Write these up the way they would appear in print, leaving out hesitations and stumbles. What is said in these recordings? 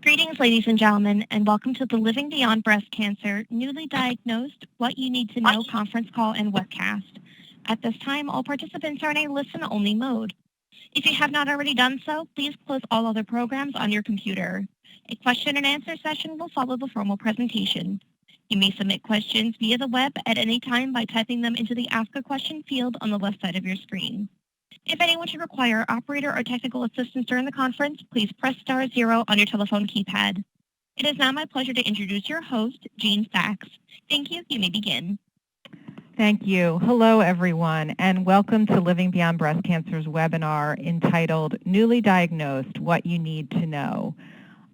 Greetings, ladies and gentlemen, and welcome to the Living Beyond Breast Cancer Newly Diagnosed What You Need to Know conference call and webcast. At this time, all participants are in a listen-only mode. If you have not already done so, please close all other programs on your computer. A question and answer session will follow the formal presentation. You may submit questions via the web at any time by typing them into the Ask a Question field on the left side of your screen. If anyone should require operator or technical assistance during the conference, please press *0 on your telephone keypad. It is now my pleasure to introduce your host, Jean Sachs. Thank you. You may begin. Thank you. Hello, everyone, and welcome to Living Beyond Breast Cancer's webinar entitled Newly Diagnosed, What You Need to Know.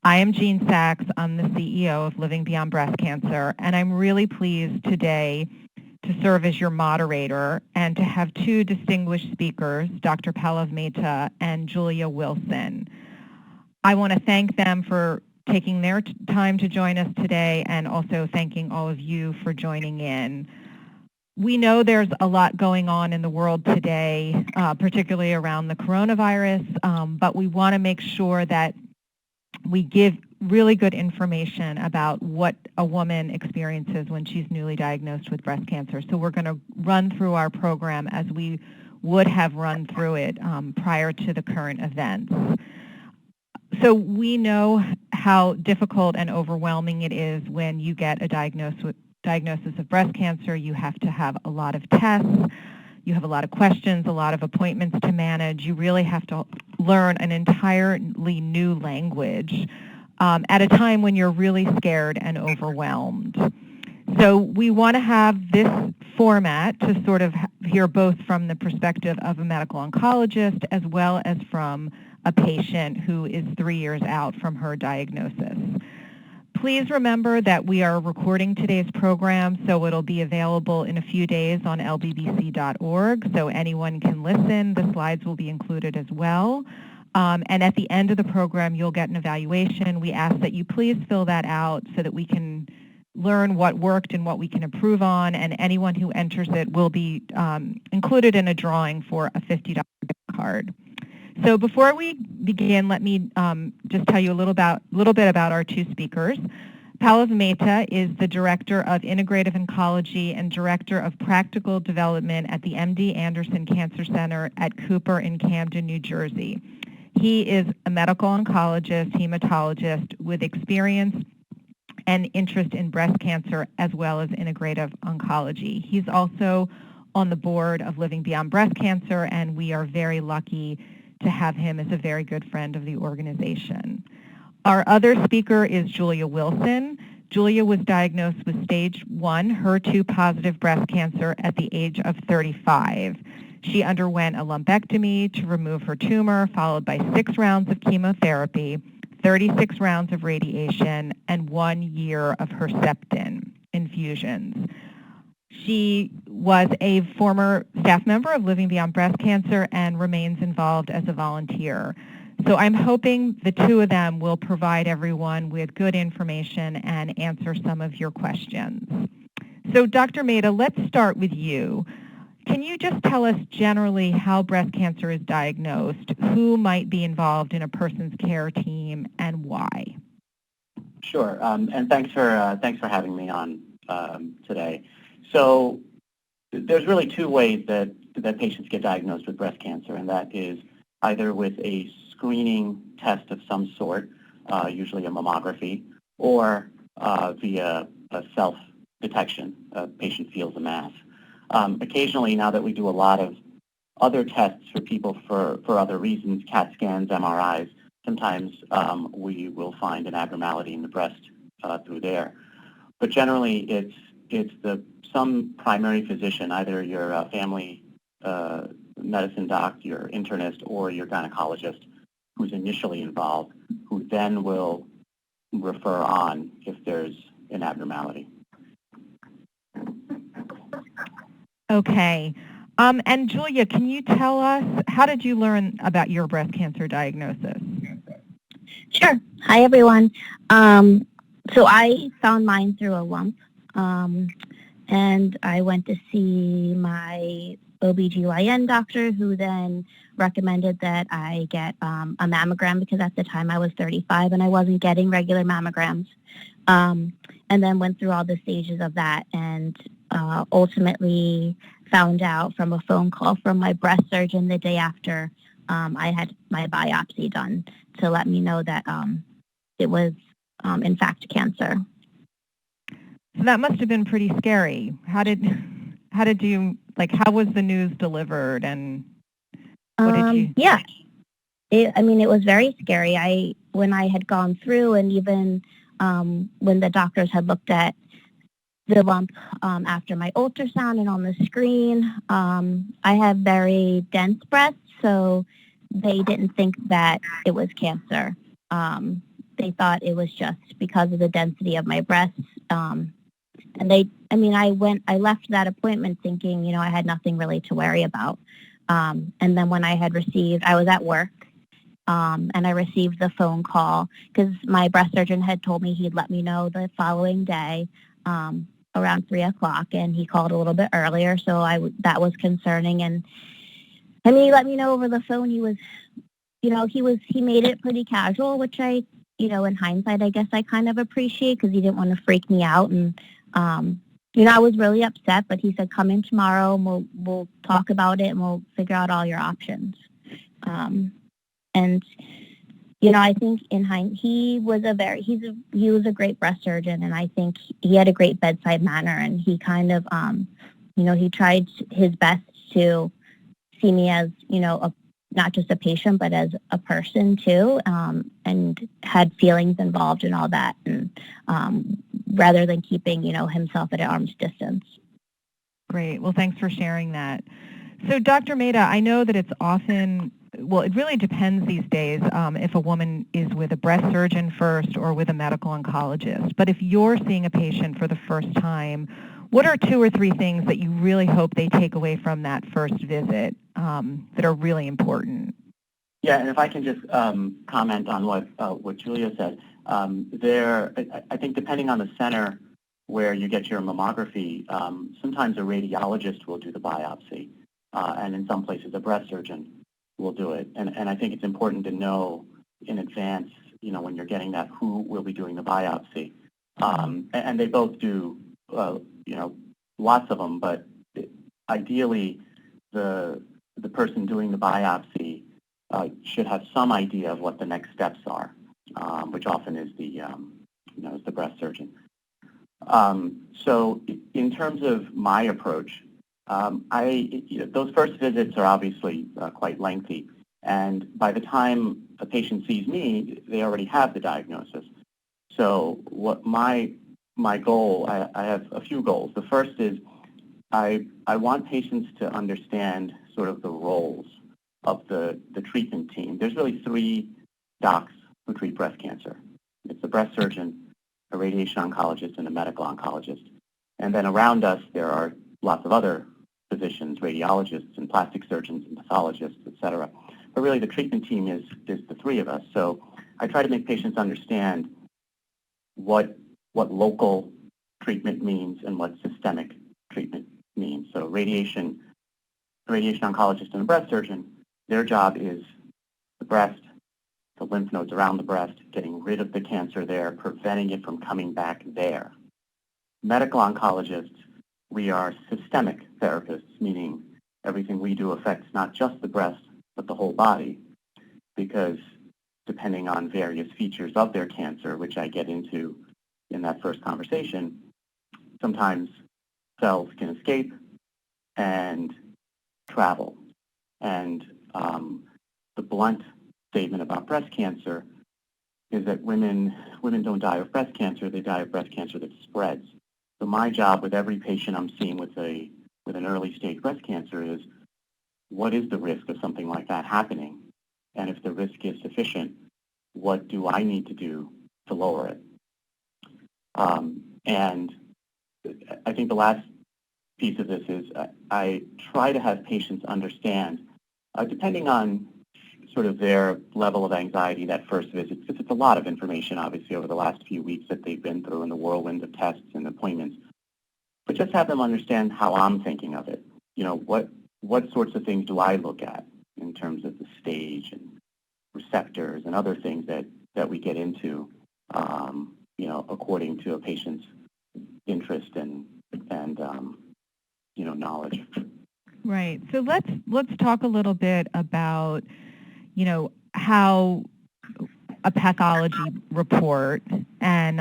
I am Jean Sachs. I'm the CEO of Living Beyond Breast Cancer, and I'm really pleased today to serve as your moderator and to have two distinguished speakers, Dr. Pallav Mehta and Julia Wilson. I want to thank them for taking their time to join us today and also thanking all of you for joining in. We know there's a lot going on in the world today, particularly around the coronavirus, but we want to make sure that we give really good information about what a woman experiences when she's newly diagnosed with breast cancer. So we're going to run through our program as we would have run through it prior to the current events. So we know how difficult and overwhelming it is when you get a diagnosis of breast cancer. You have to have a lot of tests. You have a lot of questions, a lot of appointments to manage. You really have to learn an entirely new language at a time when you're really scared and overwhelmed. So we want to have this format to sort of hear both from the perspective of a medical oncologist as well as from a patient who is 3 years out from her diagnosis. Please remember that we are recording today's program, so it'll be available in a few days on lbbc.org, so anyone can listen. The slides will be included as well. And at the end of the program, you'll get an evaluation. We ask that you please fill that out so that we can learn what worked and what we can improve on, and anyone who enters it will be included in a drawing for a $50 gift card. So before we begin, let me just tell you a little bit about our two speakers. Pallav Mehta is the Director of Integrative Oncology and Director of Practical Development at the MD Anderson Cancer Center at Cooper in Camden, New Jersey. He is a medical oncologist, hematologist with experience and interest in breast cancer as well as integrative oncology. He's also on the board of Living Beyond Breast Cancer, and we are very lucky to have him as a very good friend of the organization. Our other speaker is Julia Wilson. Julia was diagnosed with stage 1 HER2-positive breast cancer at the age of 35. She underwent a lumpectomy to remove her tumor, followed by 6 rounds of chemotherapy, 36 rounds of radiation, and 1 year of Herceptin infusions. She was a former staff member of Living Beyond Breast Cancer and remains involved as a volunteer. So I'm hoping the two of them will provide everyone with good information and answer some of your questions. So Dr. Mehta, let's start with you. Can you just tell us generally how breast cancer is diagnosed, who might be involved in a person's care team, and why? Sure, and thanks for having me on today. So there's really two ways that patients get diagnosed with breast cancer, and that is either with a screening test of some sort, usually a mammography, or via a self-detection. A patient feels a mass. Occasionally, now that we do a lot of other tests for people for other reasons, CAT scans, MRIs, sometimes we will find an abnormality in the breast through there. But generally, it's some primary physician, either your family medicine doc, your internist, or your gynecologist, who's initially involved, who then will refer on if there's an abnormality. Okay. And Julia, can you tell us, how did you learn about your breast cancer diagnosis? Sure. Hi, everyone. So I found mine through a lump, and I went to see my OBGYN doctor, who then recommended that I get a mammogram because at the time I was 35 and I wasn't getting regular mammograms. And then went through all the stages of that and ultimately found out from a phone call from my breast surgeon the day after I had my biopsy done to let me know that it was, in fact, cancer. So that must have been pretty scary. How was the news delivered, and what did you? Yeah, it was very scary. When I had gone through, and even when the doctors had looked at the lump after my ultrasound and on the screen, I have very dense breasts, so they didn't think that it was cancer. They thought it was just because of the density of my breasts. And I left that appointment thinking, I had nothing really to worry about. And then when I was at work, and I received the phone call because my breast surgeon had told me he'd let me know the following day around 3 o'clock, and he called a little bit earlier, so that was concerning. And he let me know over the phone. He made it pretty casual, which I, in hindsight, I guess I kind of appreciate because he didn't want to freak me out. And I was really upset, but he said, come in tomorrow and we'll talk about it and we'll figure out all your options. And I think he was a great breast surgeon, and I think he had a great bedside manner, and he kind of, he tried his best to see me as, not just a patient, but as a person too, and had feelings involved in all that, and rather than keeping, himself at arm's distance. Great. Well, thanks for sharing that. So, Dr. Mehta, I know that it's often, it really depends these days if a woman is with a breast surgeon first or with a medical oncologist. But if you're seeing a patient for the first time, what are 2 or 3 things that you really hope they take away from that first visit that are really important? Yeah, and if I can just comment on what Julia said, I think depending on the center where you get your mammography, sometimes a radiologist will do the biopsy, and in some places a breast surgeon will do it. And I think it's important to know in advance, when you're getting that, who will be doing the biopsy. And they both do, lots of them, but ideally the person doing the biopsy should have some idea of what the next steps are, which often is the breast surgeon. So in terms of my approach, those first visits are obviously quite lengthy, and by the time a patient sees me, they already have the diagnosis. So what my goal, I have a few goals. The first is I want patients to understand sort of the roles of the treatment team. There's really 3 docs who treat breast cancer. It's the breast surgeon, a radiation oncologist, and a medical oncologist. And then around us, there are lots of other physicians, radiologists, and plastic surgeons, and pathologists, et cetera. But really, the treatment team is the 3 of us. So I try to make patients understand what local treatment means and what systemic treatment means. So radiation oncologist and a breast surgeon, their job is the breast, the lymph nodes around the breast, getting rid of the cancer there, preventing it from coming back there. Medical oncologists, we are systemic therapists, meaning everything we do affects not just the breast, but the whole body, because depending on various features of their cancer, which I get into in that first conversation, sometimes cells can escape and travel. And the blunt statement about breast cancer is that women don't die of breast cancer, they die of breast cancer that spreads. So my job with every patient I'm seeing with an early stage breast cancer is, what is the risk of something like that happening? And if the risk is sufficient, what do I need to do to lower it? And I think the last piece of this is I try to have patients understand, depending on sort of their level of anxiety that first visit, because it's a lot of information, obviously, over the last few weeks that they've been through in the whirlwind of tests and appointments. But just have them understand how I'm thinking of it. What sorts of things do I look at? in terms of the stage and receptors and other things that we get into, according to a patient's interest and knowledge. Right. So let's talk a little bit about, how a pathology report and,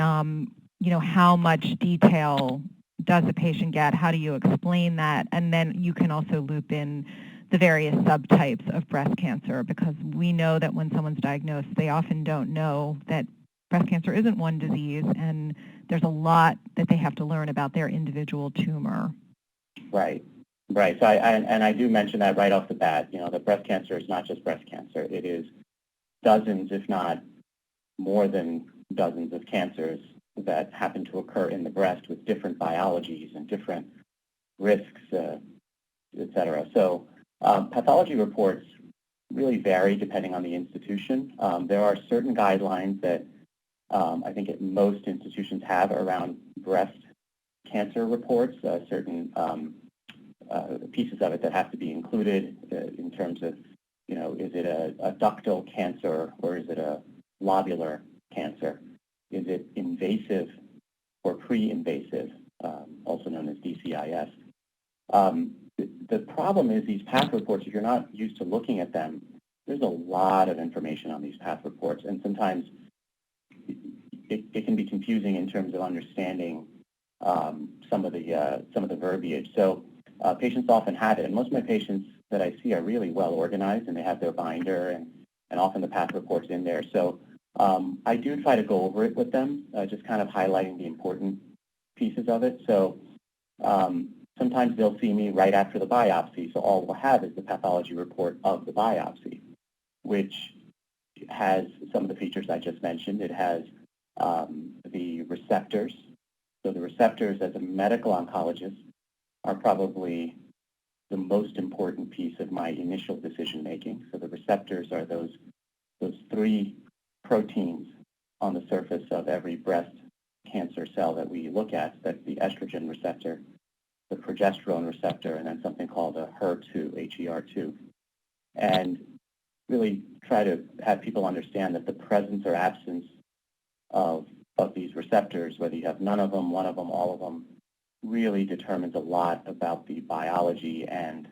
how much detail does a patient get? How do you explain that? And then you can also loop in the various subtypes of breast cancer, because we know that when someone's diagnosed, they often don't know that breast cancer isn't one disease, and there's a lot that they have to learn about their individual tumor. Right. So I do mention that right off the bat, that breast cancer is not just breast cancer. It is dozens, if not more than dozens of cancers that happen to occur in the breast with different biologies and different risks, et cetera. So pathology reports really vary depending on the institution. There are certain guidelines that I think most institutions have around breast cancer reports, certain pieces of it that have to be included in terms of, is it a ductal cancer or is it a lobular cancer? Is it invasive or pre-invasive, also known as DCIS? The problem is these path reports, if you're not used to looking at them, there's a lot of information on these path reports, and sometimes it can be confusing in terms of understanding some of the verbiage. So patients often have it, and most of my patients that I see are really well organized, and they have their binder and often the path reports in there. So I do try to go over it with them, just kind of highlighting the important pieces of it. So sometimes they'll see me right after the biopsy, so all we'll have is the pathology report of the biopsy, which has some of the features I just mentioned. It has the receptors. So the receptors, as a medical oncologist, are probably the most important piece of my initial decision-making. So the receptors are those three proteins on the surface of every breast cancer cell that we look at. That's the estrogen receptor, the progesterone receptor, and then something called a HER2, HER2. And really try to have people understand that the presence or absence of these receptors, whether you have none of them, one of them, all of them, really determines a lot about the biology and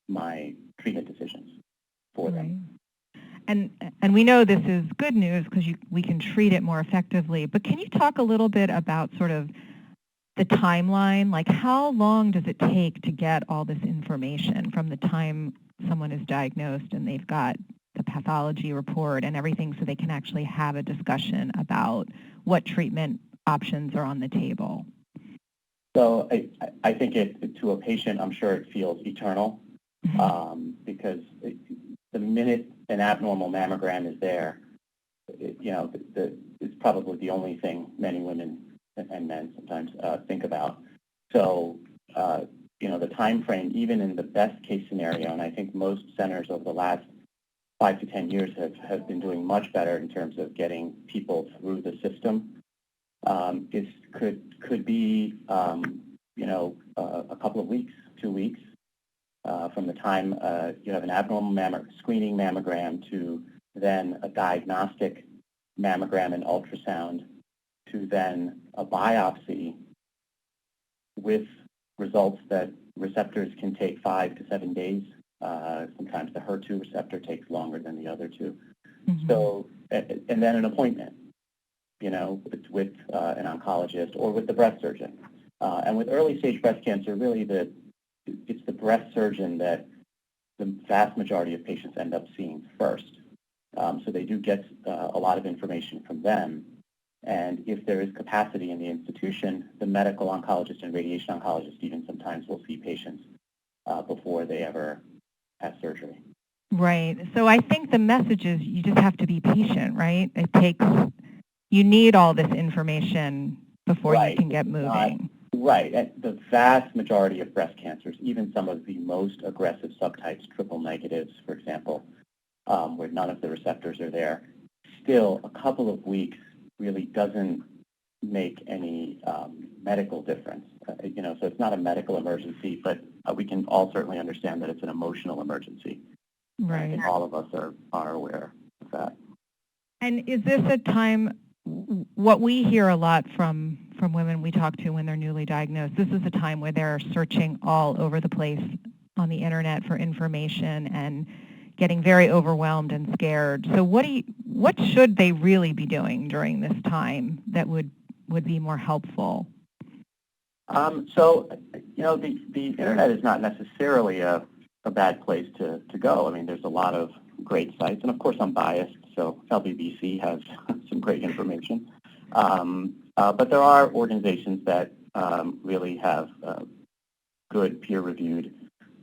my treatment decisions for them. And we know this is good news because we can treat it more effectively. But can you talk a little bit about sort of the timeline? Like, how long does it take to get all this information from the time someone is diagnosed and they've got the pathology report and everything, so they can actually have a discussion about what treatment options are on the table? So I think to a patient, I'm sure it feels eternal, because the minute an abnormal mammogram is there, it's probably the only thing many women and men sometimes think about. So, the time frame, even in the best case scenario, and I think most centers over the last 5 to 10 years have been doing much better in terms of getting people through the system. Could be a couple of weeks, 2 weeks, from the time you have an abnormal screening mammogram to then a diagnostic mammogram and ultrasound to then a biopsy with results that receptors can take 5 to 7 days. Sometimes the HER2 receptor takes longer than the other two. Mm-hmm. So, and then an appointment, with an oncologist or with the breast surgeon. And with early stage breast cancer, really it's the breast surgeon that the vast majority of patients end up seeing first. So they do get a lot of information from them. And if there is capacity in the institution, the medical oncologist and radiation oncologist even sometimes will see patients before they ever have surgery. Right. So I think the message is you just have to be patient, right? You need all this information before you can get moving. Right. And the vast majority of breast cancers, even some of the most aggressive subtypes, triple negatives, for example, where none of the receptors are there, still a couple of weeks really doesn't make any medical difference. So it's not a medical emergency, but we can all certainly understand that it's an emotional emergency. Right. I think all of us are aware of that. And is this a time, what we hear a lot from women we talk to when they're newly diagnosed, this is a time where they're searching all over the place on the internet for information and getting very overwhelmed and scared. So what should they really be doing during this time that would be more helpful? So, the internet is not necessarily a bad place to go. I mean, there's a lot of great sites, and of course I'm biased, so LBBC has some great information. But there are organizations that really have good peer-reviewed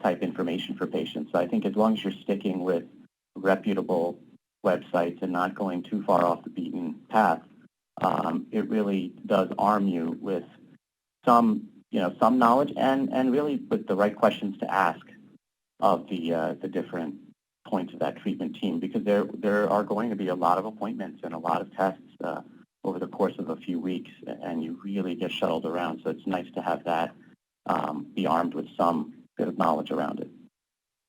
type information for patients. So I think as long as you're sticking with reputable websites and not going too far off the beaten path, it really does arm you with some knowledge and really with the right questions to ask of the different points of that treatment team, because there are going to be a lot of appointments and a lot of tests over the course of a few weeks, and you really get shuttled around. So it's nice to have that be armed with some bit of knowledge around it.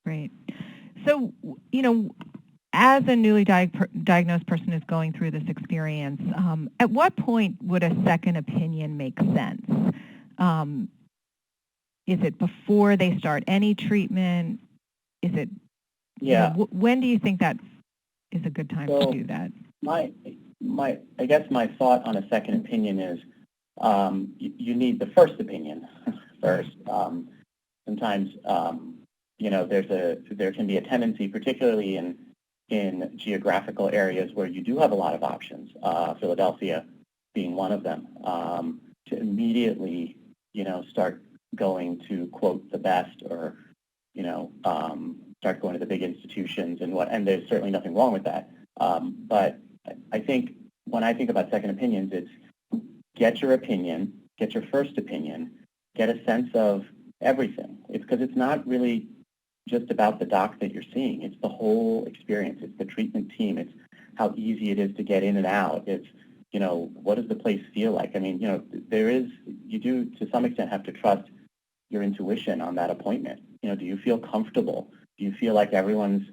Great. So, as a newly diagnosed person who's going through this experience, at what point would a second opinion make sense? Is it before they start any treatment? Is it? Yeah. When do you think that is a good time to do that? I guess my thought on a second opinion is you need the first opinion first. Sometimes there can be a tendency, particularly in geographical areas where you do have a lot of options, Philadelphia being one of them, to immediately start going to quote the best, or start going to the big institutions and there's certainly nothing wrong with that. But I think when I think about second opinions, it's get your opinion, get your first opinion, get a sense of everything. It's because it's not really just about the doc that you're seeing. It's the whole experience. It's the treatment team. It's how easy it is to get in and out. It's, what does the place feel like? I mean, you do to some extent have to trust your intuition on that appointment. Do you feel comfortable? Do you feel like everyone's,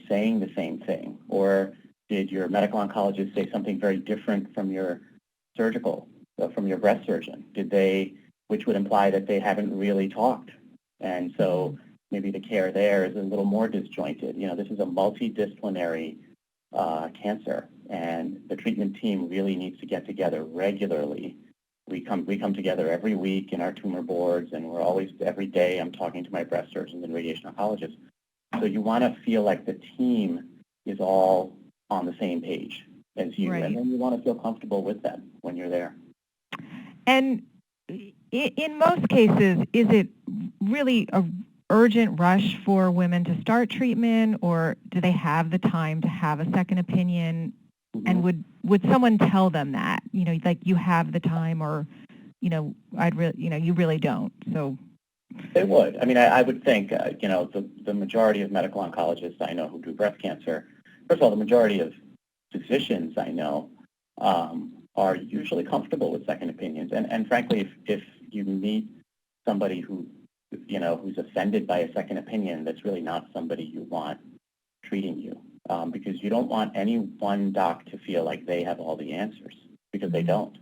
saying the same thing? Or did your medical oncologist say something very different from your from your breast surgeon? Which would imply that they haven't really talked. And so maybe the care there is a little more disjointed. This is a multidisciplinary cancer, and the treatment team really needs to get together regularly. We come together every week in our tumor boards, and we're always, every day, I'm talking to my breast surgeons and radiation oncologists. So you want to feel like the team is all on the same page as you, right. And then you want to feel comfortable with them when you're there. And in most cases, is it really an urgent rush for women to start treatment, or do they have the time to have a second opinion? Mm-hmm. And would someone tell them that, like you have the time, or, you really don't? So they would. I mean, I would think, the majority of medical oncologists I know who do breast cancer, first of all, the majority of physicians I know are usually comfortable with second opinions. And frankly, if you meet somebody who's offended by a second opinion, that's really not somebody you want treating you, because you don't want any one doc to feel like they have all the answers, because they don't.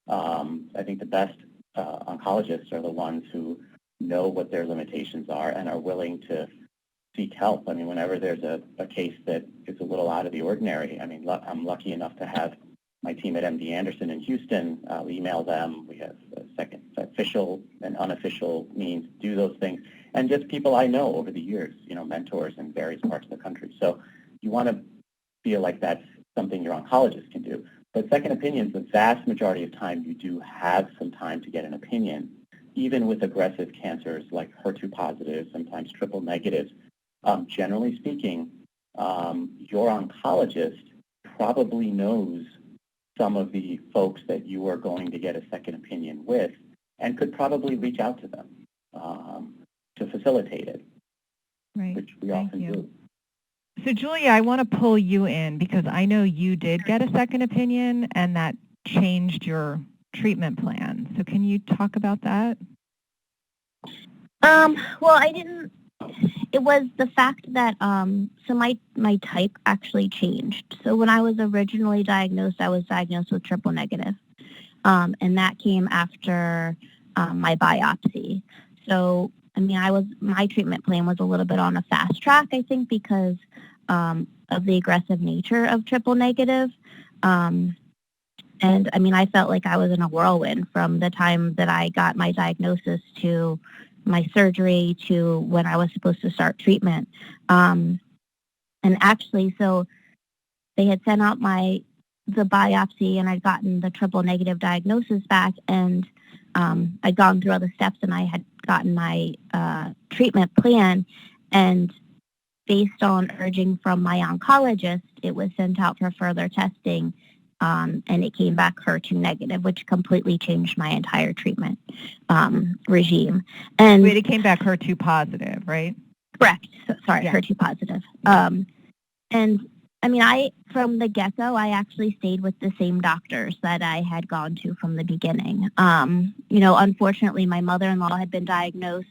I think the best oncologists are the ones who know what their limitations are and are willing to seek help. I mean, whenever there's a case that is a little out of the ordinary, I mean, I'm lucky enough to have my team at MD Anderson in Houston. We email them. We have official and unofficial means to do those things. And just people I know over the years, mentors in various parts of the country. So you want to feel like that's something your oncologist can do. But second opinions, the vast majority of time, you do have some time to get an opinion, even with aggressive cancers like HER2 positive, sometimes triple negatives. Generally speaking, your oncologist probably knows some of the folks that you are going to get a second opinion with, and could probably reach out to them to facilitate it, right. Which we often do. So, Julia, I want to pull you in because I know you did get a second opinion, and that changed your treatment plan. So can you talk about that? Well, I didn't It was the fact that so my type actually changed. So when I was originally diagnosed, I was diagnosed with triple negative, and that came after my biopsy. So I mean, my treatment plan was a little bit on a fast track, I think, because of the aggressive nature of triple negative. And I mean, I felt like I was in a whirlwind from the time that I got my diagnosis to my surgery to when I was supposed to start treatment. And actually, so they had sent out the biopsy, and I'd gotten the triple negative diagnosis back, and I'd gone through all the steps, and I had gotten my treatment plan, and based on urging from my oncologist, it was sent out for further testing, and it came back HER2 negative, which completely changed my entire treatment regime. And wait, it came back HER2 positive, right? Correct. Sorry, yeah. HER2 positive. And I mean, from the get-go, I actually stayed with the same doctors that I had gone to from the beginning. Unfortunately, my mother-in-law had been diagnosed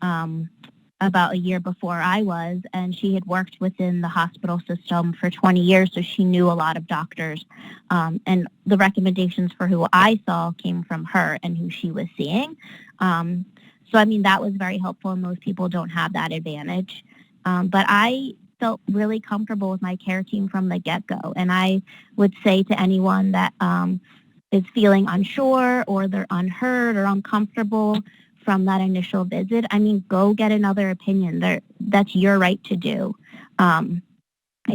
about a year before I was, and she had worked within the hospital system for 20 years, so she knew a lot of doctors. And the recommendations for who I saw came from her and who she was seeing. So, I mean, that was very helpful, and most people don't have that advantage. But I felt really comfortable with my care team from the get-go, and I would say to anyone that is feeling unsure or they're unheard or uncomfortable from that initial visit, I mean, go get another opinion. That's your right to do. I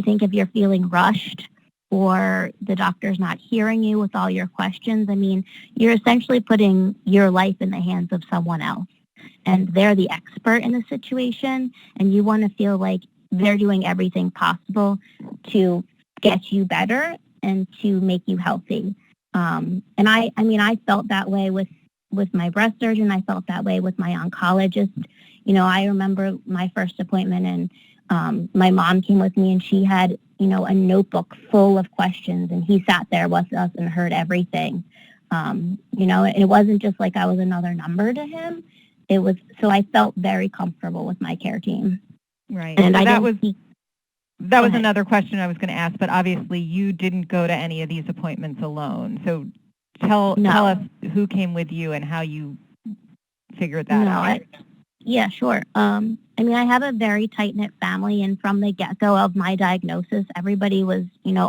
think if you're feeling rushed or the doctor's not hearing you with all your questions, I mean, you're essentially putting your life in the hands of someone else, and they're the expert in the situation, and you want to feel like they're doing everything possible to get you better and to make you healthy. And I felt that way with my breast surgeon. I felt that way with my oncologist. I remember my first appointment, and my mom came with me, and she had, a notebook full of questions, and he sat there with us and heard everything. And it wasn't just like I was another number to him. So I felt very comfortable with my care team. Right. And so that was another question I was going to ask, but obviously you didn't go to any of these appointments alone. So tell us who came with you and how you figured that out. Yeah, sure. I mean, I have a very tight-knit family, and from the get-go of my diagnosis, everybody was,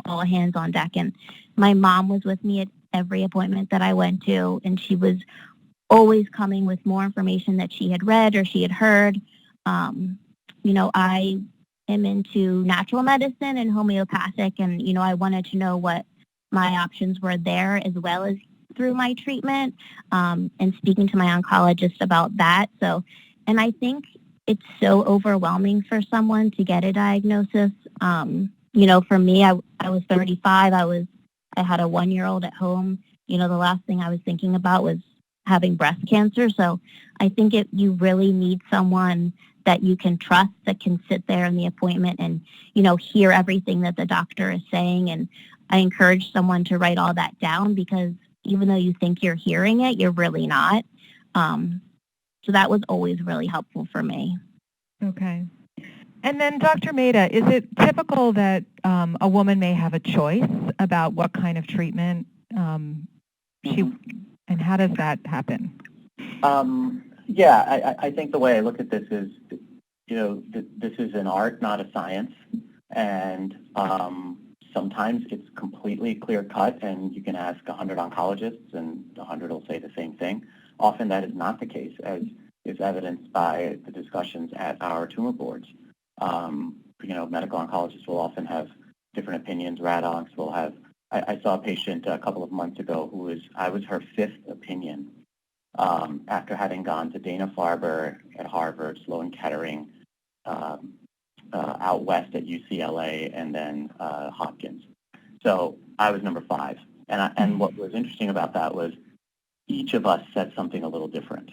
all hands on deck. And my mom was with me at every appointment that I went to, and she was always coming with more information that she had read or she had heard. I am into natural medicine and homeopathic, and, I wanted to know what my options were there as well as through my treatment, and speaking to my oncologist about that. So, and I think it's so overwhelming for someone to get a diagnosis. For me, I was 35. I had a 1-year-old at home. The last thing I was thinking about was having breast cancer. So I think you really need someone that you can trust, that can sit there in the appointment and, hear everything that the doctor is saying. And I encourage someone to write all that down, because even though you think you're hearing it, you're really not. So that was always really helpful for me. Okay. And then, Dr. Mehta, is it typical that a woman may have a choice about what kind of treatment and how does that happen? I think the way I look at this is, this is an art, not a science. And sometimes it's completely clear-cut, and you can ask 100 oncologists, and 100 will say the same thing. Often that is not the case, as is evidenced by the discussions at our tumor boards. Medical oncologists will often have different opinions. Rad oncs will have. I saw a patient a couple of months ago I was her 5th opinion after having gone to Dana-Farber at Harvard, Sloan Kettering, out west at UCLA, and then Hopkins. So I was number 5. And what was interesting about that was each of us said something a little different.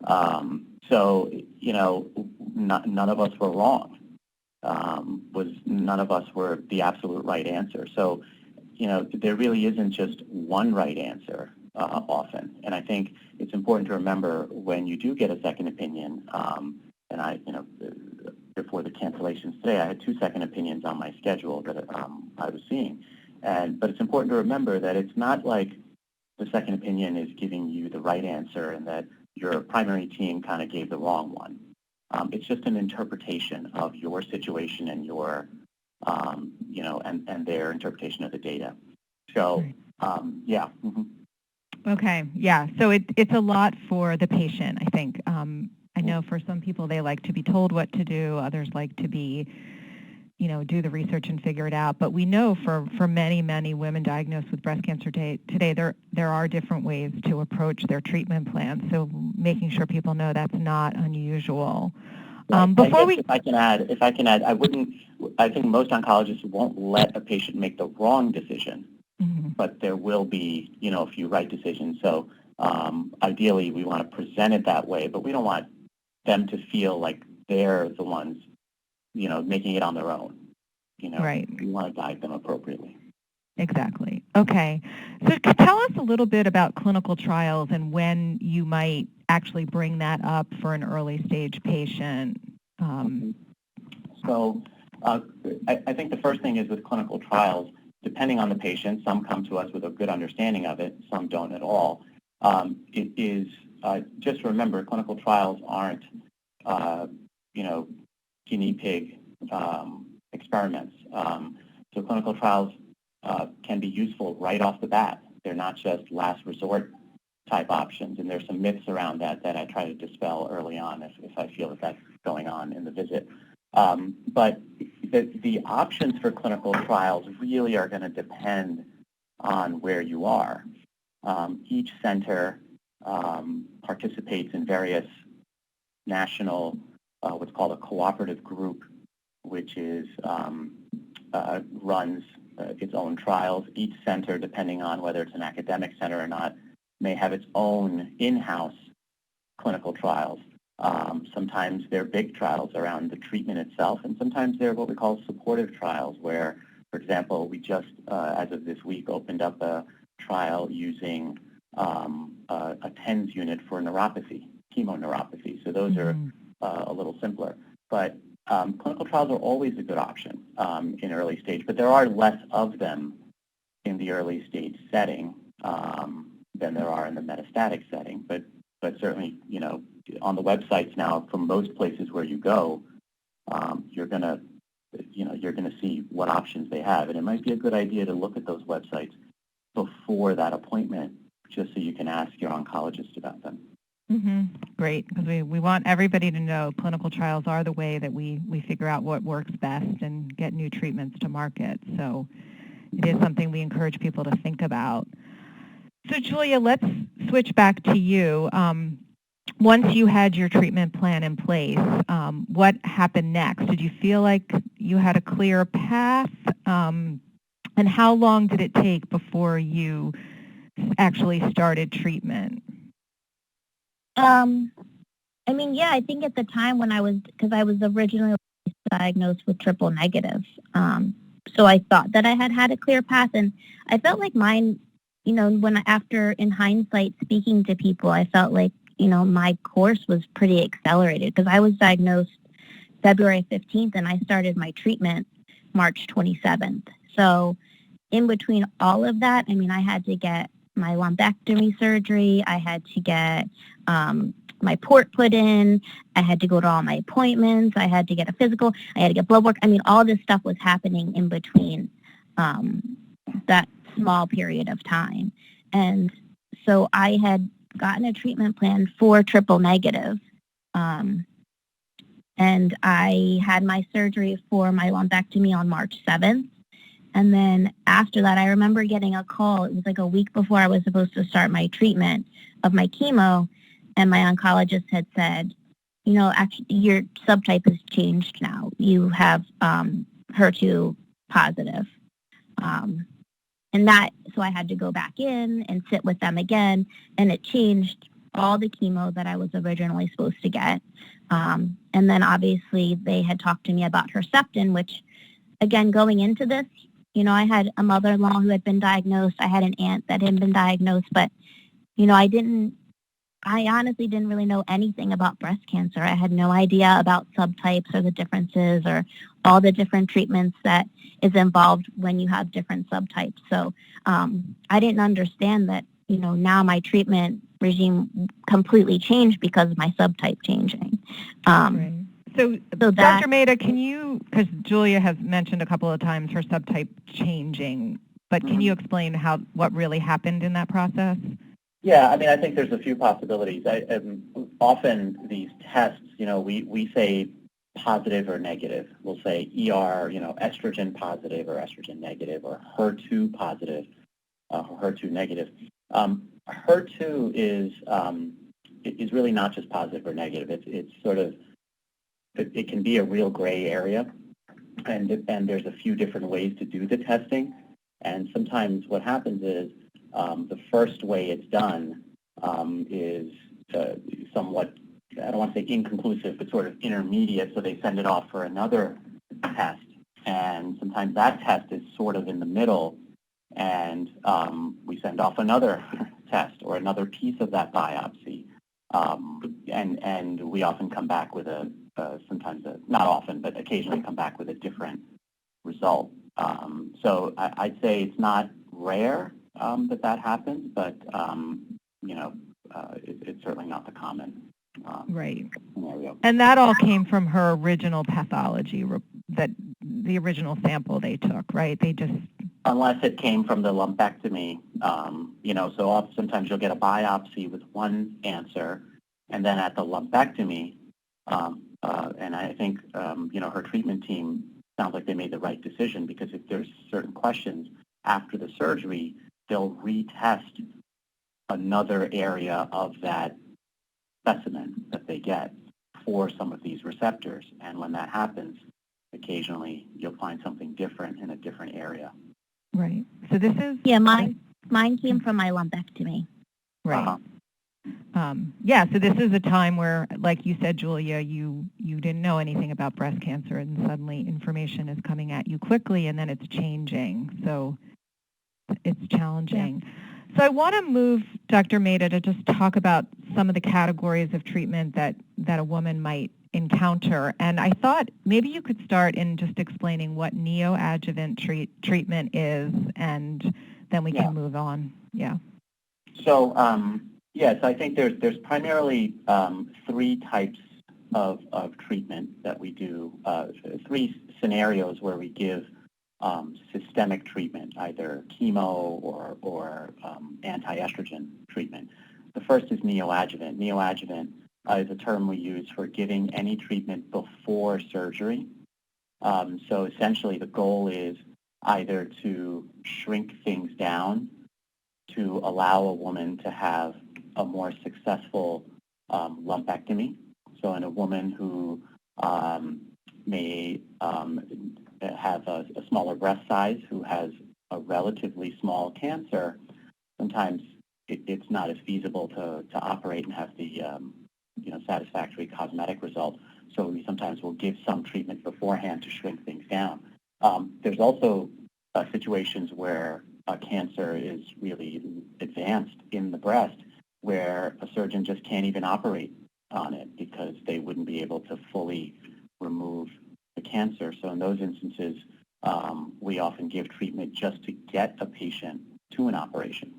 None of us were wrong. None of us were the absolute right answer. So, there really isn't just one right answer often. And I think it's important to remember when you do get a second opinion, and before the cancellations today, I had 2 second opinions on my schedule that I was seeing. But it's important to remember that it's not like the second opinion is giving you the right answer and that your primary team kind of gave the wrong one. It's just an interpretation of your situation and your, and their interpretation of the data. So, yeah. Mm-hmm. Okay, yeah. So it's a lot for the patient, I think. I know for some people they like to be told what to do. Others like to be, do the research and figure it out. But we know for many, many women diagnosed with breast cancer today, there are different ways to approach their treatment plan. So making sure people know that's not unusual. Right. If I can add, I think most oncologists won't let a patient make the wrong decision, but there will be, a few right decisions. So ideally, we want to present it that way, but we don't want them to feel like they're the ones, making it on their own. Right. We want to guide them appropriately. Exactly. Okay. So tell us a little bit about clinical trials and when you might actually bring that up for an early stage patient. So I think the first thing is with clinical trials, depending on the patient, some come to us with a good understanding of it, some don't at all. It is, just remember, clinical trials aren't, guinea pig experiments. So clinical trials can be useful right off the bat. They're not just last resort type options, and there's some myths around that I try to dispel early on if I feel that that's going on in the visit. But the options for clinical trials really are going to depend on where you are. Each center participates in various national, what's called a cooperative group, which is runs its own trials. Each center, depending on whether it's an academic center or not, may have its own in-house clinical trials. Sometimes they're big trials around the treatment itself, and sometimes they're what we call supportive trials, where, for example, we just, as of this week, opened up a trial using a TENS unit for neuropathy, chemoneuropathy. So those are a little simpler. But clinical trials are always a good option in early stage, but there are less of them in the early stage setting than there are in the metastatic setting. But certainly, on the websites now, from most places where you go, you're gonna see what options they have, and it might be a good idea to look at those websites before that appointment, just so you can ask your oncologist about them. Great, because we want everybody to know clinical trials are the way that we figure out what works best and get new treatments to market. So it is something we encourage people to think about. So Julia, let's switch back to you. Once you had your treatment plan in place, what happened next? Did you feel like you had a clear path? And how long did it take before you actually started treatment? I think at the time because I was originally diagnosed with triple negative. So I thought that I had a clear path, and I felt like mine, in hindsight, speaking to people, I felt like, my course was pretty accelerated because I was diagnosed February 15th and I started my treatment March 27th. So in between all of that, I had to get my lumpectomy surgery. I had to get my port put in. I had to go to all my appointments. I had to get a physical. I had to get blood work. All this stuff was happening in between that small period of time. And so I had gotten a treatment plan for triple negative. And I had my surgery for my lumpectomy on March 7th. And then after that, I remember getting a call. It was like a week before I was supposed to start my treatment of my chemo. And my oncologist had said, actually, your subtype has changed now. You have HER2 positive. So I had to go back in and sit with them again. And it changed all the chemo that I was originally supposed to get. And then obviously they had talked to me about Herceptin, which, again, going into this, I had a mother-in-law who had been diagnosed. I had an aunt that had been diagnosed, but, I didn't I honestly didn't really know anything about breast cancer. I had no idea about subtypes or the differences or all the different treatments that is involved when you have different subtypes. So I didn't understand that, now my treatment regime completely changed because of my subtype changing. Right. So So that, Dr. Mehta, can you, because Julia has mentioned a couple of times her subtype changing, but can you explain what really happened in that process? Yeah, I mean, I think there's a few possibilities. Often these tests, we say positive or negative. We'll say ER, estrogen positive or estrogen negative, or HER2 positive or HER2 negative. HER2 is really not just positive or negative. It's sort of, it can be a real gray area, and there's a few different ways to do the testing. And sometimes what happens is the first way it's done is somewhat, I don't want to say inconclusive, but sort of intermediate, so they send it off for another test. And sometimes that test is sort of in the middle, and we send off another test or another piece of that biopsy. And we often come back with not often, but occasionally come back with a different result. So I'd say it's not rare that happens, but it's certainly not the common right scenario. And that all came from her original pathology, that the original sample they took, right? They just Unless it came from the lumpectomy, so sometimes you'll get a biopsy with one answer, and then at the lumpectomy, and I think her treatment team sounds like they made the right decision, because if there's certain questions after the surgery, they'll retest another area of that specimen that they get for some of these receptors. And when that happens, occasionally you'll find something different in a different area. Right. So this is... Yeah, mine came from my lumpectomy. Right. So this is a time where, like you said, Julia, you didn't know anything about breast cancer, and suddenly information is coming at you quickly, and then it's changing. So it's challenging. Yeah. So I want to move, Dr. Mehta, to just talk about some of the categories of treatment that a woman might encounter. And I thought maybe you could start in just explaining what neoadjuvant treatment is, and then we can move on. Yeah. So, yes, I think there's primarily three types of treatment that we do, three scenarios where we give systemic treatment, either chemo or anti-estrogen treatment. The first is neoadjuvant. Neoadjuvant is a term we use for giving any treatment before surgery. So essentially the goal is either to shrink things down to allow a woman to have a more successful lumpectomy. So in a woman who may have a smaller breast size, who has a relatively small cancer, sometimes it's not as feasible to operate and have the satisfactory cosmetic result. So we sometimes will give some treatment beforehand to shrink things down. There's also situations where a cancer is really advanced in the breast, where a surgeon just can't even operate on it because they wouldn't be able to fully remove the cancer. So in those instances, we often give treatment just to get a patient to an operation.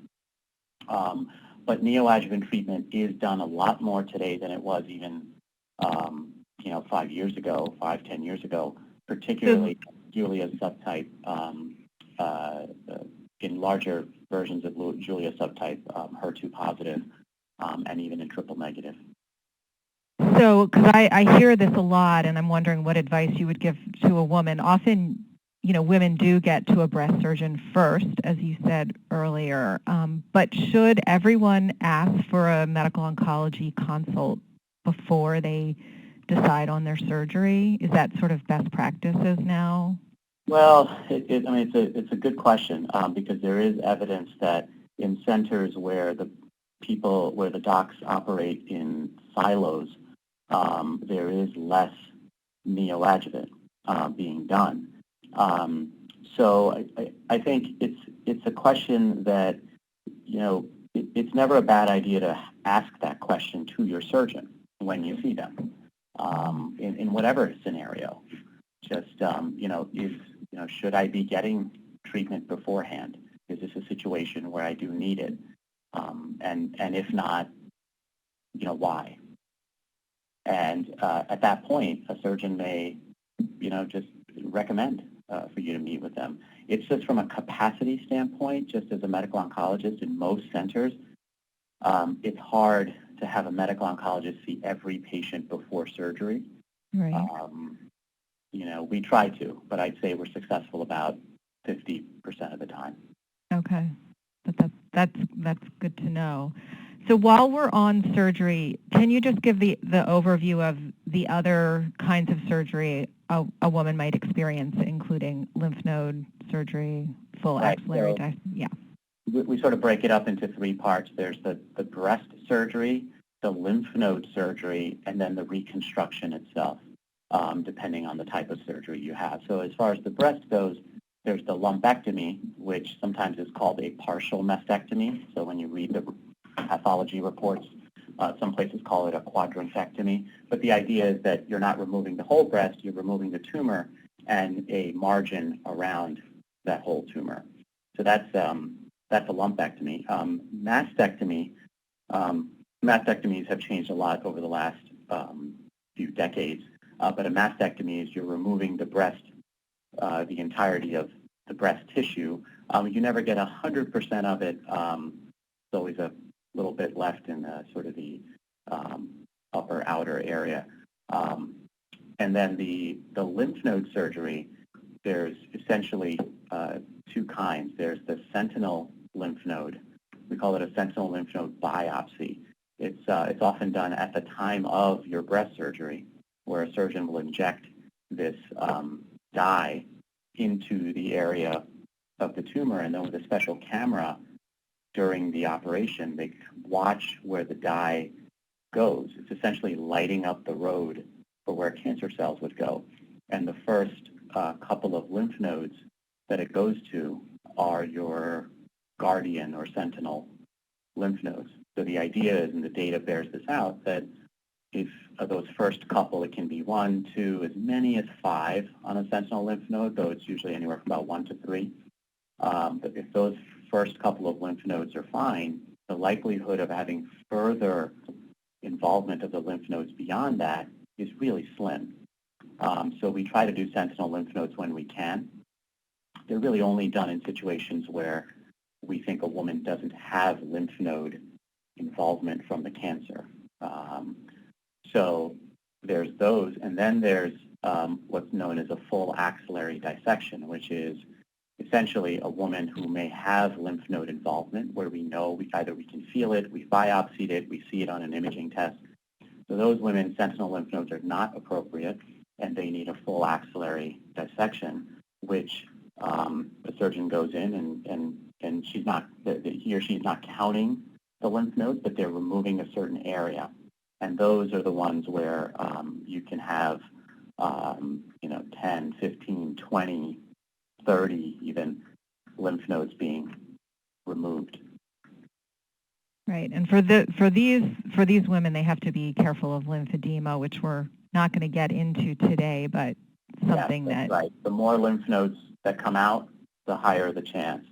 But neoadjuvant treatment is done a lot more today than it was even 5 years ago, 10 years ago, particularly Julia's subtype, in larger versions of Julia subtype, HER2 positive, and even in triple negative. So, because I hear this a lot, and I'm wondering what advice you would give to a woman. Often, women do get to a breast surgeon first, as you said earlier, but should everyone ask for a medical oncology consult before they decide on their surgery? Is that sort of best practices now? Well, it's a good question, because there is evidence that in centers where the docs operate in silos, there is less neoadjuvant being done. So I think it's a question that it's never a bad idea to ask that question to your surgeon when you see them, in whatever scenario. Just, should I be getting treatment beforehand? Is this a situation where I do need it? And if not, why? And at that point, a surgeon may, just recommend for you to meet with them. It's just from a capacity standpoint, just as a medical oncologist in most centers, it's hard to have a medical oncologist see every patient before surgery. Right. We try to, but I'd say we're successful about 50% of the time. Okay, but that's good to know. So while we're on surgery, can you just give the overview of the other kinds of surgery a woman might experience, including lymph node surgery, full axillary dissection? Yeah. We sort of break it up into three parts. There's the breast surgery, the lymph node surgery, and then the reconstruction itself, depending on the type of surgery you have. So as far as the breast goes, there's the lumpectomy, which sometimes is called a partial mastectomy. So when you read the pathology reports, some places call it a quadrantectomy. But the idea is that you're not removing the whole breast, you're removing the tumor and a margin around that whole tumor. So that's a lumpectomy. Mastectomies have changed a lot over the last few decades, but a mastectomy is you're removing the breast, the entirety of the breast tissue. You never get 100% of it. There's always a little bit left in sort of the upper outer area. And then the lymph node surgery, there's essentially two kinds. There's the sentinel lymph node. We call it a sentinel lymph node biopsy. It's often done at the time of your breast surgery, where a surgeon will inject this dye into the area of the tumor, and then with a special camera during the operation, they watch where the dye goes. It's essentially lighting up the road for where cancer cells would go. And the first couple of lymph nodes that it goes to are your guardian or sentinel lymph nodes. So the idea is, and the data bears this out, that if those first couple, it can be 1, 2, as many as 5 on a sentinel lymph node, though it's usually anywhere from about 1 to 3. But if those first couple of lymph nodes are fine, the likelihood of having further involvement of the lymph nodes beyond that is really slim. So we try to do sentinel lymph nodes when we can. They're really only done in situations where we think a woman doesn't have lymph node involvement from the cancer. So there's those, and then there's what's known as a full axillary dissection, which is essentially a woman who may have lymph node involvement, where we know either we can feel it, we biopsied it, we see it on an imaging test. So those women, sentinel lymph nodes are not appropriate, and they need a full axillary dissection, which the surgeon goes in and she's not, he or she is not counting the lymph nodes, but they're removing a certain area. And those are the ones where you can have, 10, 15, 20, 30 even lymph nodes being removed. Right, and for these women, they have to be careful of lymphedema, which we're not going to get into today, but something that's right. The more lymph nodes that come out, the higher the chance.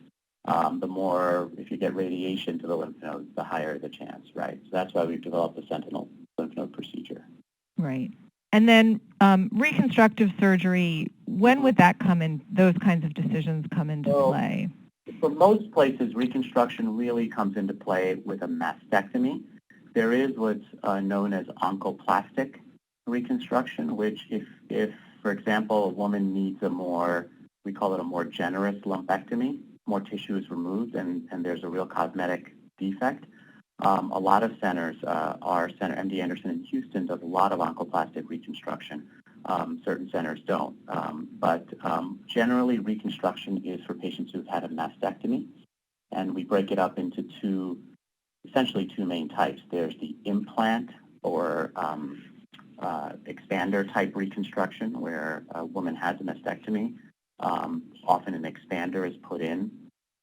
The more, if you get radiation to the lymph nodes, the higher the chance, right? So that's why we've developed the sentinel lymph node procedure. Right. And then reconstructive surgery, when would that come in, those kinds of decisions come into play? For most places, reconstruction really comes into play with a mastectomy. There is what's known as oncoplastic reconstruction, which if, for example, a woman needs we call it a more generous lumpectomy, more tissue is removed and there's a real cosmetic defect. A lot of centers, our center, MD Anderson in Houston, does a lot of oncoplastic reconstruction. Certain centers don't. But generally, reconstruction is for patients who've had a mastectomy, and we break it up into essentially two main types. There's the implant or expander type reconstruction, where a woman has a mastectomy. Often an expander is put in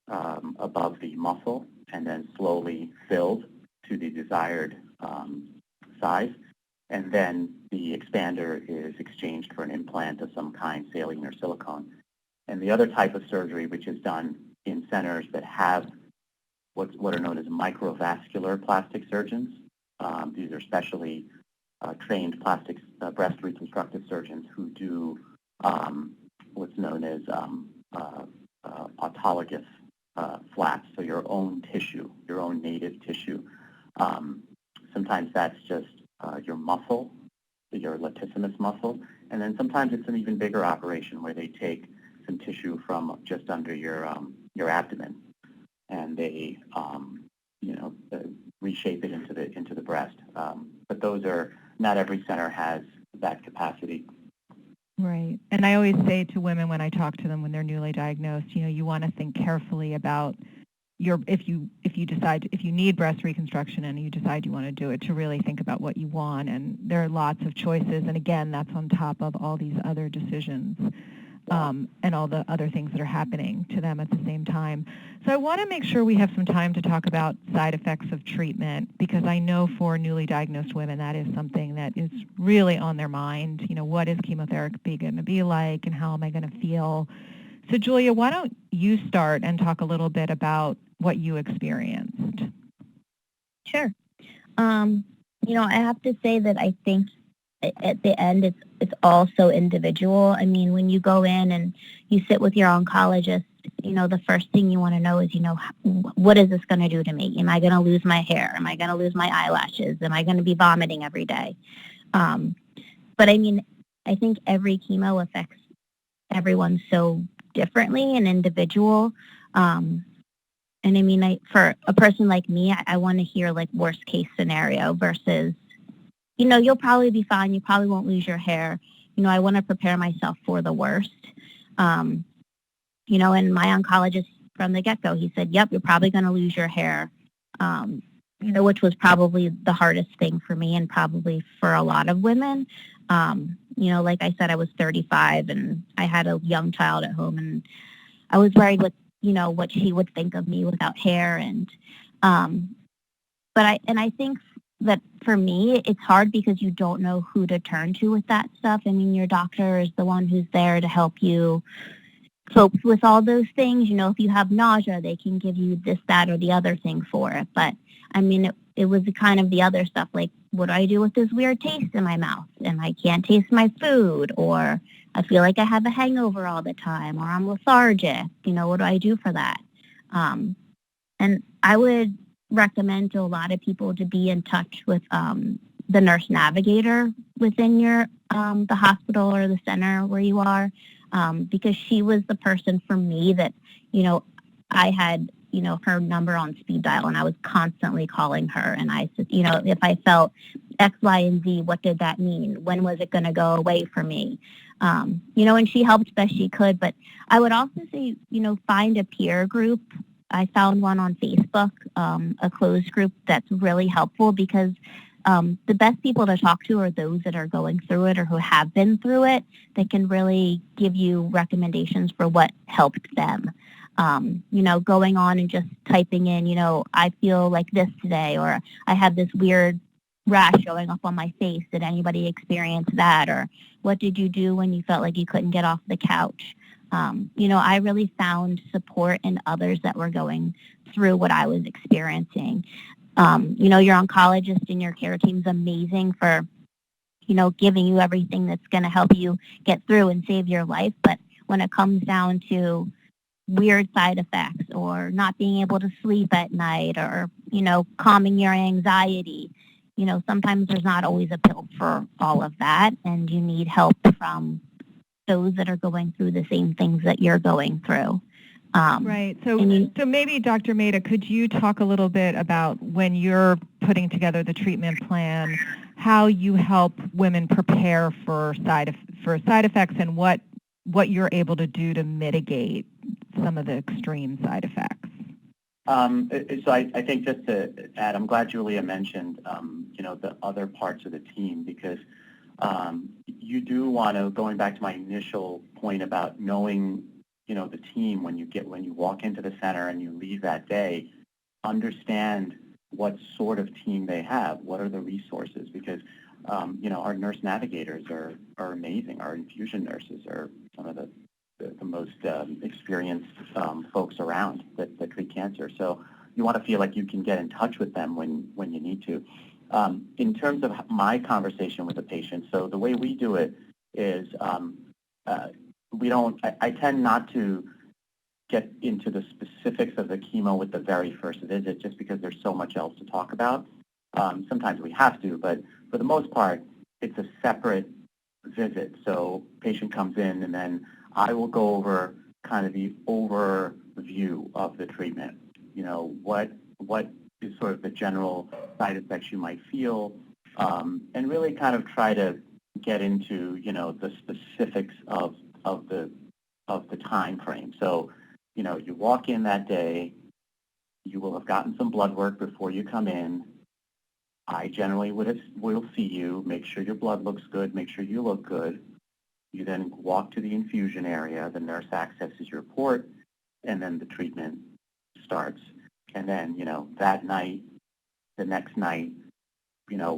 above the muscle and then slowly filled to the desired size. And then the expander is exchanged for an implant of some kind, saline or silicone. And the other type of surgery, which is done in centers that have what are known as microvascular plastic surgeons. These are specially trained breast reconstructive surgeons who do what's known as autologous flaps, so your own tissue, your own native tissue. Sometimes that's just your muscle, your latissimus muscle, and then sometimes it's an even bigger operation where they take some tissue from just under your abdomen, and they reshape it into the breast. But those are not every center has that capacity. Right. And I always say to women when I talk to them when they're newly diagnosed, you want to think carefully about if you need breast reconstruction and you decide you want to do it, to really think about what you want. And there are lots of choices. And again, that's on top of all these other decisions and all the other things that are happening to them at the same time. So I want to make sure we have some time to talk about side effects of treatment, because I know for newly diagnosed women that is something that is really on their mind. What is chemotherapy going to be like and how am I going to feel? So Julia, why don't you start and talk a little bit about what you experienced? Sure. I have to say that I think at the end it's all so individual. I mean, when you go in and you sit with your oncologist, the first thing you want to know is, what is this going to do to me? Am I going to lose my hair? Am I going to lose my eyelashes? Am I going to be vomiting every day? But I mean, I think every chemo affects everyone so differently and individual. And I mean, for a person like me, I want to hear like worst case scenario versus, you'll probably be fine. You probably won't lose your hair. I want to prepare myself for the worst. And my oncologist from the get-go, he said, yep, you're probably going to lose your hair, which was probably the hardest thing for me and probably for a lot of women. Like I said, I was 35 and I had a young child at home, and I was worried what she would think of me without hair. And, I think that for me, it's hard because you don't know who to turn to with that stuff. I mean, your doctor is the one who's there to help you cope with all those things. If you have nausea, they can give you this, that, or the other thing for it. But I mean, it was kind of the other stuff, like, what do I do with this weird taste in my mouth? And I can't taste my food, or I feel like I have a hangover all the time, or I'm lethargic. What do I do for that? And I would recommend to a lot of people to be in touch with the nurse navigator within your the hospital or the center where you are, because she was the person for me that, I had, her number on speed dial, and I was constantly calling her. And I said, if I felt X, Y, and Z, what did that mean? When was it going to go away for me? And she helped best she could. But I would also say, find a peer group. I found one on Facebook, a closed group that's really helpful, because the best people to talk to are those that are going through it or who have been through it, that can really give you recommendations for what helped them. Going on and just typing in, I feel like this today, or I have this weird rash showing up on my face. Did anybody experience that? Or what did you do when you felt like you couldn't get off the couch? I really found support in others that were going through what I was experiencing. Your oncologist and your care team's amazing for, giving you everything that's going to help you get through and save your life. But when it comes down to weird side effects, or not being able to sleep at night, or, calming your anxiety, sometimes there's not always a pill for all of that, and you need help from those that are going through the same things that you're going through. Right. So maybe, Dr. Mehta, could you talk a little bit about when you're putting together the treatment plan, how you help women prepare for side effects, and what you're able to do to mitigate some of the extreme side effects? So I think, just to add, I'm glad Julia mentioned, the other parts of the team, because you do want to, going back to my initial point about knowing, the team, when you walk into the center and you leave that day, understand what sort of team they have, what are the resources, because our nurse navigators are amazing. Our infusion nurses are some of the most experienced folks around that treat cancer. So you want to feel like you can get in touch with them when you need to. In terms of my conversation with the patient, so the way we do it is I tend not to get into the specifics of the chemo with the very first visit just because there's so much else to talk about. Sometimes we have to, but for the most part, it's a separate visit. So patient comes in and then I will go over kind of the overview of the treatment. What is sort of the general side effects you might feel, and really kind of try to get into, the specifics of the time frame. So, you walk in that day, you will have gotten some blood work before you come in. I generally will see you, make sure your blood looks good, make sure you look good. You then walk to the infusion area, the nurse accesses your port, and then the treatment starts. And then, that night, the next night,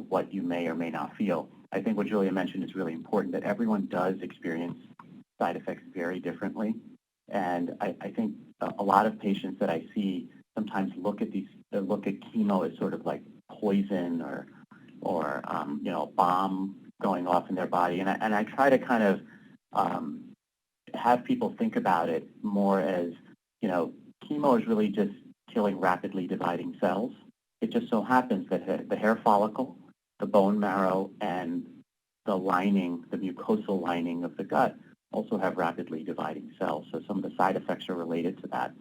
what you may or may not feel. I think what Julia mentioned is really important, that everyone does experience side effects very differently. And I think a lot of patients that I see sometimes look at chemo as sort of like poison or a bomb going off in their body. And I try to kind of have people think about it more as, chemo is really just killing rapidly dividing cells. It just so happens that the hair follicle, the bone marrow, and the lining, the mucosal lining of the gut also have rapidly dividing cells. So some of the side effects are related to that.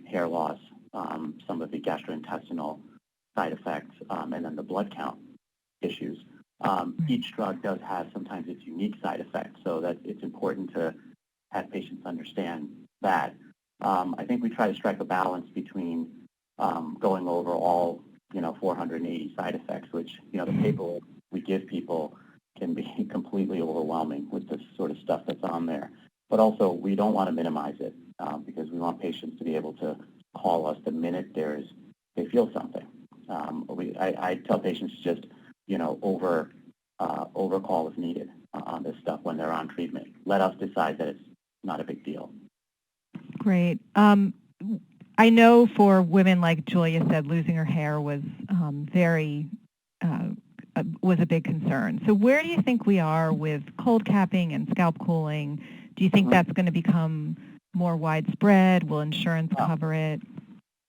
Hair loss, some of the gastrointestinal side effects, and then the blood count issues. Each drug does have sometimes its unique side effects, so that it's important to have patients understand that. I think we try to strike a balance between going over all 480 side effects, which the paperwork we give people can be completely overwhelming with the sort of stuff that's on there. But also, we don't want to minimize it because we want patients to be able to call us the minute they feel something. I tell patients just overcall if needed on this stuff when they're on treatment. Let us decide that it's not a big deal. Great. I know for women, like Julia said, losing her hair was was a big concern. So where do you think we are with cold capping and scalp cooling? Do you think that's going to become more widespread? Will insurance cover it?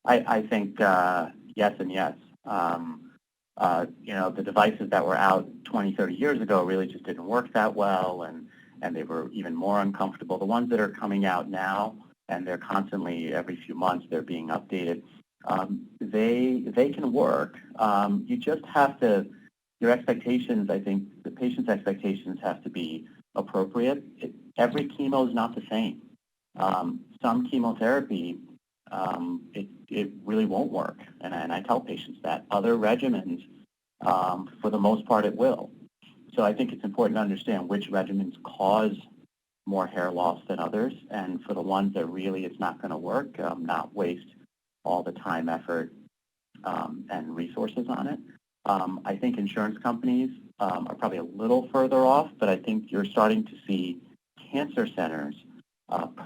I think yes and yes. The devices that were out 20, 30 years ago really just didn't work that well, and they were even more uncomfortable. The ones that are coming out now, and they're constantly, every few months, they're being updated, they can work. You just have to, your expectations, I think, the patient's expectations have to be appropriate. Every chemo is not the same. Some chemotherapy, it really won't work, and I tell patients that. Other regimens, for the most part, it will. So I think it's important to understand which regimens cause more hair loss than others, and for the ones that really it's not going to work, not waste all the time, effort, and resources on it. I think insurance companies are probably a little further off, but I think you're starting to see cancer centers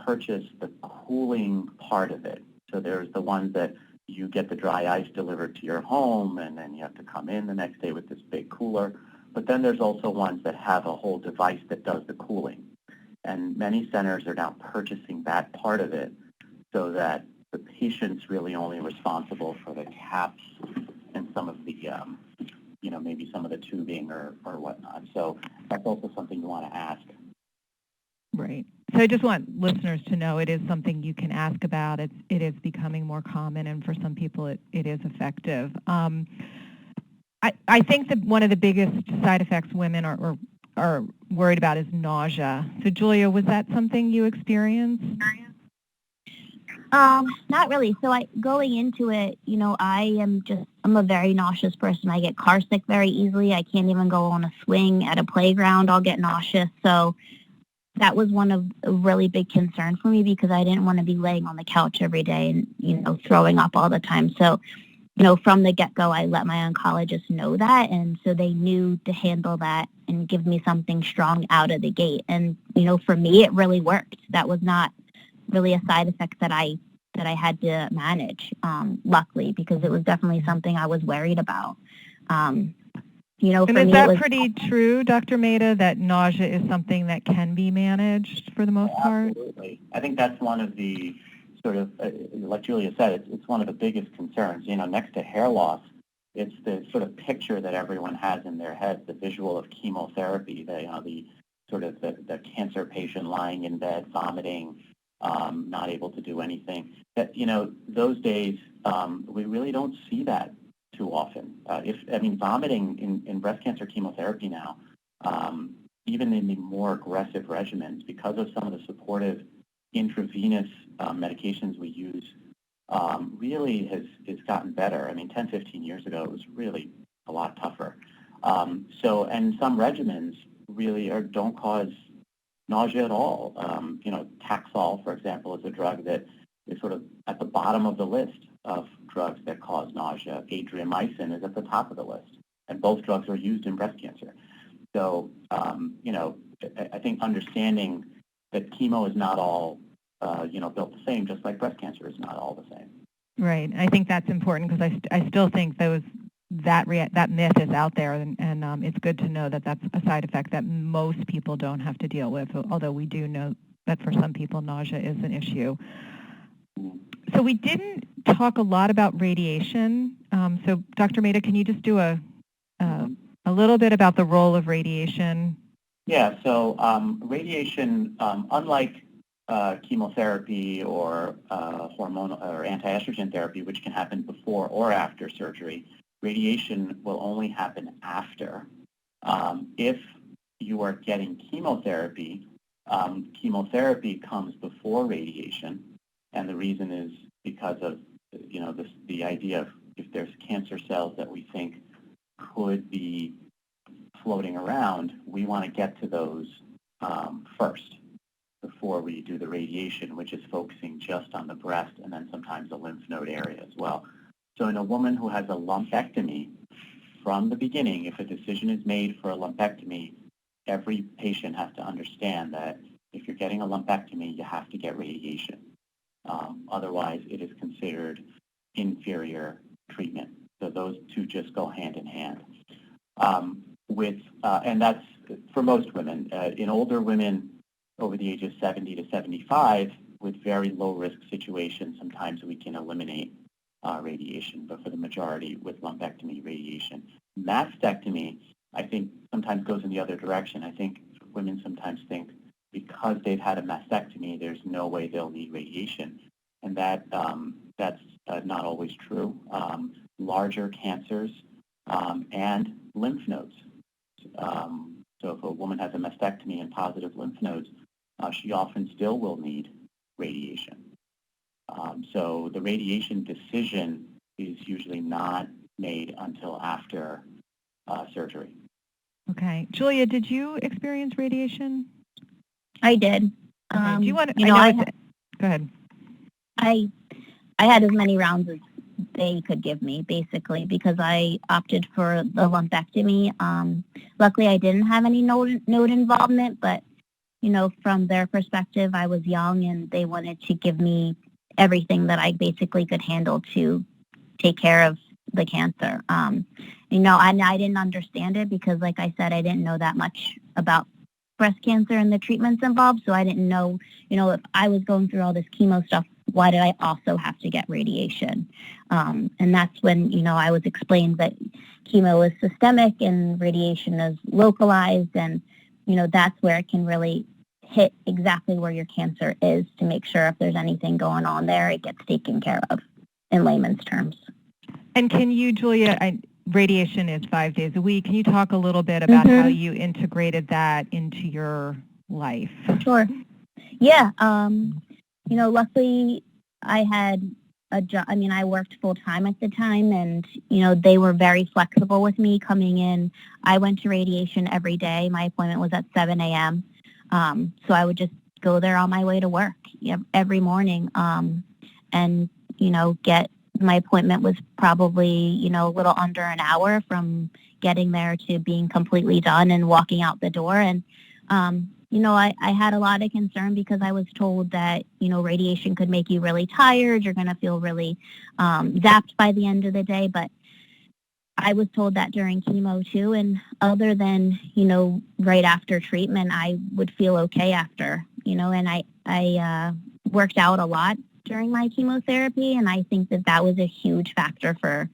purchase the cooling part of it. So there's the ones that you get the dry ice delivered to your home, and then you have to come in the next day with this big cooler. But then there's also ones that have a whole device that does the cooling. And many centers are now purchasing that part of it so that the patient's really only responsible for the caps and some of the, maybe some of the tubing or whatnot. So that's also something you want to ask. Right. So I just want listeners to know it is something you can ask about. It is becoming more common, and for some people it is effective. I think that one of the biggest side effects women are worried about is nausea. So Julia, was that something you experienced? Not really. So going into it, I'm a very nauseous person. I get car sick very easily. I can't even go on a swing at a playground. I'll get nauseous. So that was one of a really big concern for me because I didn't want to be laying on the couch every day and, throwing up all the time. So, from the get-go, I let my oncologist know that. And so they knew to handle that and give me something strong out of the gate. And, for me, it really worked. That was not really a side effect that I had to manage, luckily, because it was definitely something I was worried about. And for is me, that pretty true, Dr. Mehta, that nausea is something that can be managed for the most part? Absolutely. I think that's one of the sort of, like Julia said, it's one of the biggest concerns. Next to hair loss, it's the sort of picture that everyone has in their head, the visual of chemotherapy, the sort of the cancer patient lying in bed, vomiting, not able to do anything. That, those days, we really don't see that too often. Vomiting in breast cancer chemotherapy now, even in the more aggressive regimens, because of some of the supportive intravenous medications we use, really has gotten better. 10, 15 years ago, it was really a lot tougher. And some regimens really don't cause nausea at all. Taxol, for example, is a drug that is sort of at the bottom of the list of drugs that cause nausea. Adriamycin is at the top of the list, and both drugs are used in breast cancer. So, I think understanding that chemo is not all, built the same, just like breast cancer is not all the same. Right. I think that's important because I still think that myth is out there, and it's good to know that that's a side effect that most people don't have to deal with, although we do know that for some people nausea is an issue. So we didn't talk a lot about radiation. So Dr. Mehta, can you just do a little bit about the role of radiation? Yeah, so radiation, unlike chemotherapy or hormonal or anti-estrogen therapy, which can happen before or after surgery, radiation will only happen after. If you are getting chemotherapy, chemotherapy comes before radiation, and the reason is because of the idea of if there's cancer cells that we think could be floating around, we want to get to those first before we do the radiation, which is focusing just on the breast and then sometimes the lymph node area as well. So in a woman who has a lumpectomy, from the beginning, if a decision is made for a lumpectomy, every patient has to understand that if you're getting a lumpectomy, you have to get radiation. Otherwise, it is considered inferior treatment. So those two just go hand in hand. And that's for most women. In older women over the age of 70 to 75, with very low-risk situations, sometimes we can eliminate radiation, but for the majority with lumpectomy, radiation. Mastectomy, I think, sometimes goes in the other direction. I think women sometimes think because they've had a mastectomy, there's no way they'll need radiation, and that's not always true. Larger cancers and lymph nodes. So if a woman has a mastectomy and positive lymph nodes, she often still will need radiation. So the radiation decision is usually not made until after surgery. Okay. Julia, did you experience radiation? I did. Okay. Do you want to, go ahead. I had as many rounds as they could give me, basically, because I opted for the lumpectomy. Luckily, I didn't have any node involvement, but, from their perspective, I was young and they wanted to give me everything that I basically could handle to take care of the cancer. And I didn't understand it because, like I said, I didn't know that much about breast cancer and the treatments involved, so I didn't know, if I was going through all this chemo stuff, why did I also have to get radiation? And that's when, I was explained that chemo is systemic and radiation is localized, and, that's where it can really hit exactly where your cancer is to make sure if there's anything going on there, it gets taken care of in layman's terms. And can you, Julia, radiation is 5 days a week. Can you talk a little bit about how you integrated that into your life? Sure. Yeah. Luckily I had a job. I worked full time at the time, and, they were very flexible with me coming in. I went to radiation every day. My appointment was at 7 a.m. So I would just go there on my way to work every morning, and, my appointment was probably, a little under an hour from getting there to being completely done and walking out the door. And, I had a lot of concern because I was told that, radiation could make you really tired. You're going to feel really zapped by the end of the day. But I was told that during chemo too. And other than, right after treatment, I would feel okay after, and I worked out a lot during my chemotherapy. And I think that was a huge factor for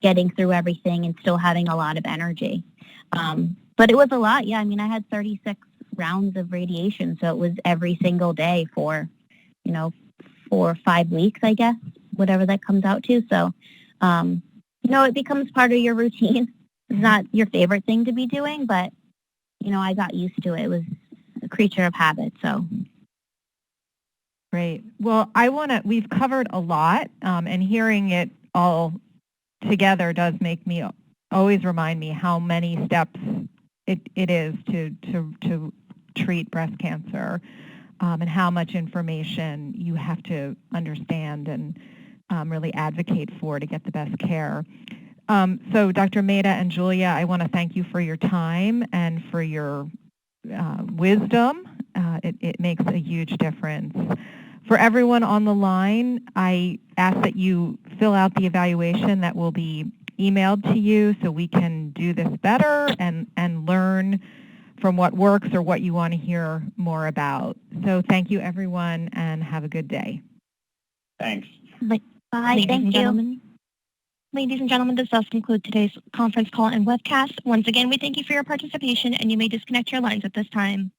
getting through everything and still having a lot of energy. But it was a lot. Yeah. I mean, I had 36 rounds of radiation. So it was every single day for, 4 or 5 weeks, I guess, whatever that comes out to. So, it becomes part of your routine. It's not your favorite thing to be doing, but, I got used to it. It was a creature of habit. So. Great. Well, we've covered a lot, and hearing it all together does always remind me how many steps it is to treat breast cancer, and how much information you have to understand and really advocate for to get the best care. So Dr. Mehta and Julia, I want to thank you for your time and for your wisdom. It makes a huge difference. For everyone on the line, I ask that you fill out the evaluation that will be emailed to you so we can do this better and learn from what works or what you want to hear more about. So thank you, everyone, and have a good day. Thanks. Bye. Thank you. Ladies and gentlemen, this does conclude today's conference call and webcast. Once again, we thank you for your participation, and you may disconnect your lines at this time.